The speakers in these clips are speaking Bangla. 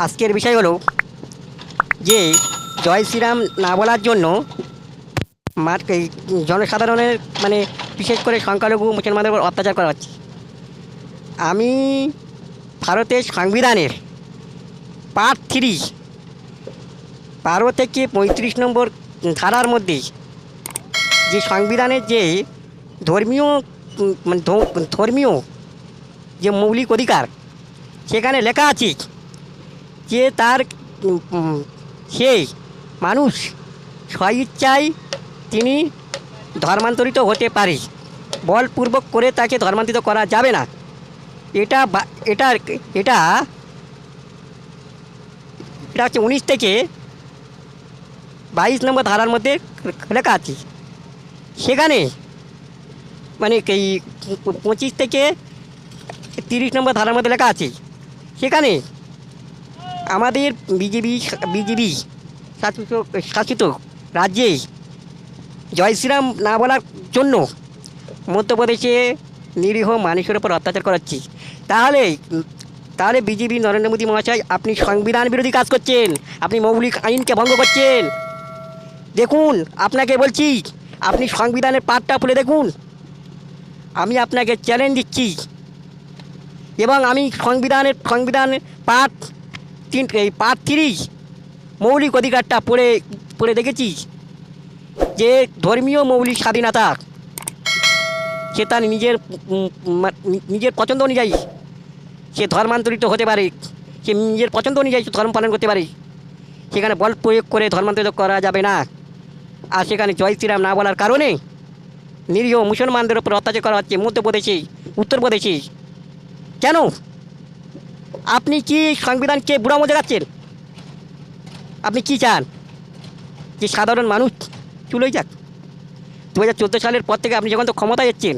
আজকের বিষয় হলো যে জয় শ্রীরাম না বলার জন্য এই জনসাধারণের মানে বিশেষ করে সংখ্যালঘু মুসলমানদের উপর অত্যাচার করা হচ্ছে। আমি ভারতের সংবিধানের পার্ট 3 থেকে 35 নম্বর ধারার মধ্যে যে সংবিধানের যে ধর্মীয় মানে ধর্মীয় যে মৌলিক অধিকার সেখানে লেখা আছে যে তার সেই মানুষ স্বইচ্ছায় তিনি ধর্মান্তরিত হতে পারে, বলপূর্বক করে তাকে ধর্মান্তরিত করা যাবে না। এটা এটা এটা এটা হচ্ছে 19 থেকে 22 নম্বর ধারার মধ্যে লেখা আছে। সেখানে মানে এই 25 থেকে 30 নম্বর ধারার মধ্যে লেখা আছে। সেখানে আমাদের বিজেপি শাসিত রাজ্যে জয় শ্রীরাম না বলার জন্য মধ্যপ্রদেশে নিরীহ মানুষের উপর অত্যাচার করাচ্ছি। তাহলে বিজেপি নরেন্দ্র মোদী মহাশয়, আপনি সংবিধান বিরোধী কাজ করছেন, আপনি মৌলিক আইনকে ভঙ্গ করছেন। দেখুন, আপনাকে বলছি, আপনি সংবিধানের পাঠটা খুলে দেখুন। আমি আপনাকে চ্যালেঞ্জ দিচ্ছি এবং আমি সংবিধান পার্ট 3 মৌলিক অধিকারটা পড়ে দেখেছি যে ধর্মীয় মৌলিক স্বাধীনতা সে তার নিজের পছন্দ অনুযায়ী সে ধর্মান্তরিত হতে পারে, সে নিজের পছন্দ অনুযায়ী ধর্ম পালন করতে পারে। সেখানে বল প্রয়োগ করে ধর্মান্তরিত করা যাবে না। আর সেখানে জয় শ্রীরাম না বলার কারণে নিরীহ মুসলমানদের উপর অত্যাচার করা হচ্ছে মধ্যপ্রদেশে, উত্তরপ্রদেশে। কেন? আপনি কি সংবিধানকে বুড়ামো দেখাচ্ছেন? আপনি কি চান যে সাধারণ মানুষ চুলোই যাক? 2014 সালের পর থেকে আপনি যখন তো ক্ষমতায় এসেছেন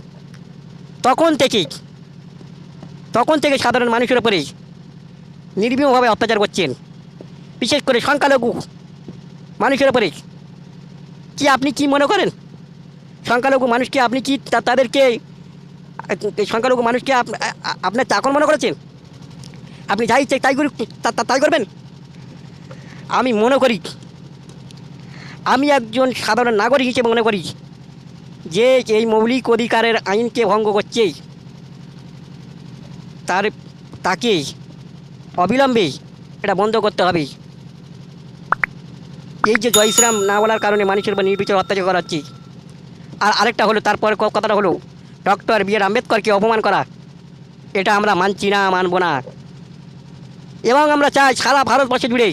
তখন থেকে সাধারণ মানুষের উপরে নির্মমভাবে অত্যাচার করছেন, বিশেষ করে সংখ্যালঘু মানুষের উপরে। আপনি কি মনে করেন সংখ্যালঘু মানুষকে আপনি কি তাদেরকে সংখ্যালঘু মানুষকে আপনার চাকর মনে করেছেন? আপনি যাই ইচ্ছে তাই করবেন? আমি মনে করি, আমি একজন সাধারণ নাগরিক হিসেবে মনে করি যে এই মৌলিক অধিকারের আইনকে ভঙ্গ করছে তাকে অবিলম্বে এটা বন্ধ করতে হবে। এই যে জয় শ্রীরাম না বলার কারণে মানুষের উপর নির্বিচার অত্যাচার করা হচ্ছে। আর আরেকটা হলো, তারপরে কথাটা হলো ডক্টর বি.আর. আম্বেদকরকে অপমান করা। এটা আমরা মানছি না, মানব না। এবং আমরা চাই সারা ভারতবর্ষে জুড়ে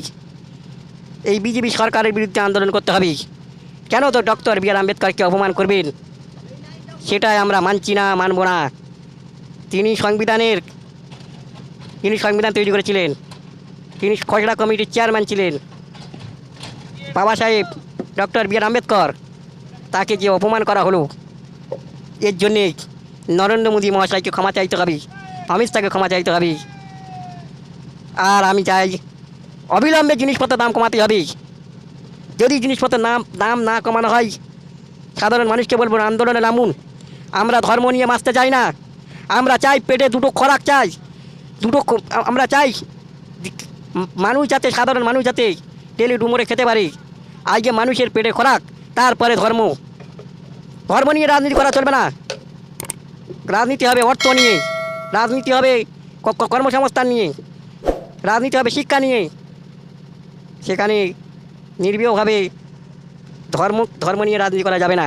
এই বিজেপি সরকারের বিরুদ্ধে আন্দোলন করতে হবে। কেন তো ডক্টর বি.আর. আম্বেদকরকে অপমান করবেন? সেটাই আমরা মানছি না, মানব না। তিনি সংবিধান তৈরি করেছিলেন, তিনি খসড়া কমিটির চেয়ারম্যান ছিলেন। বাবা সাহেব ডক্টর বি.আর. আম্বেদকর, তাকে যে অপমান করা হলো, এর জন্যে নরেন্দ্র মোদী মহাশয়কে ক্ষমা চাইতে হবে, অমিত শাহকে ক্ষমা চাইতে হবে। আর আমি চাই অবিলম্বে জিনিসপত্রের দাম কমাতে হবে। যদি জিনিসপত্রের দাম না কমানো হয়, সাধারণ মানুষকে বলবো আন্দোলনে নামুন। আমরা ধর্ম নিয়ে বাঁচতে চাই না। আমরা চাই পেটে দুটো খোরাক চাই, আমরা চাই মানুষ যাতে, সাধারণ মানুষ যাতে তেলে ডুমরে খেতে পারে। আজকে মানুষের পেটে খোরাক, তারপরে ধর্ম নিয়ে রাজনীতি করা চলবে না। রাজনীতি হবে অর্থ নিয়ে, রাজনীতি হবে কর্মসংস্থান নিয়ে, রাজনীতি হবে শিক্ষা নিয়ে। সেখানে নির্ভীকভাবে ধর্ম নিয়ে রাজনীতি করা যাবে না।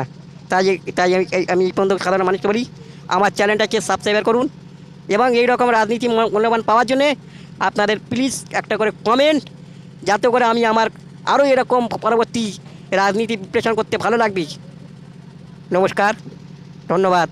তাই আমি এই পর্যন্ত সাধারণ মানুষকে বলি, আমার চ্যানেলটাকে সাবস্ক্রাইব করুন এবং এই রকম রাজনীতি মূল্যবান পাওয়ার জন্যে আপনাদের প্লিজ একটা করে কমেন্ট, যাতে করে আমি আমার আরও এরকম পরবর্তী রাজনীতি বিশ্লেষণ করতে ভালো লাগবে। নমস্কার, ধন্যবাদ।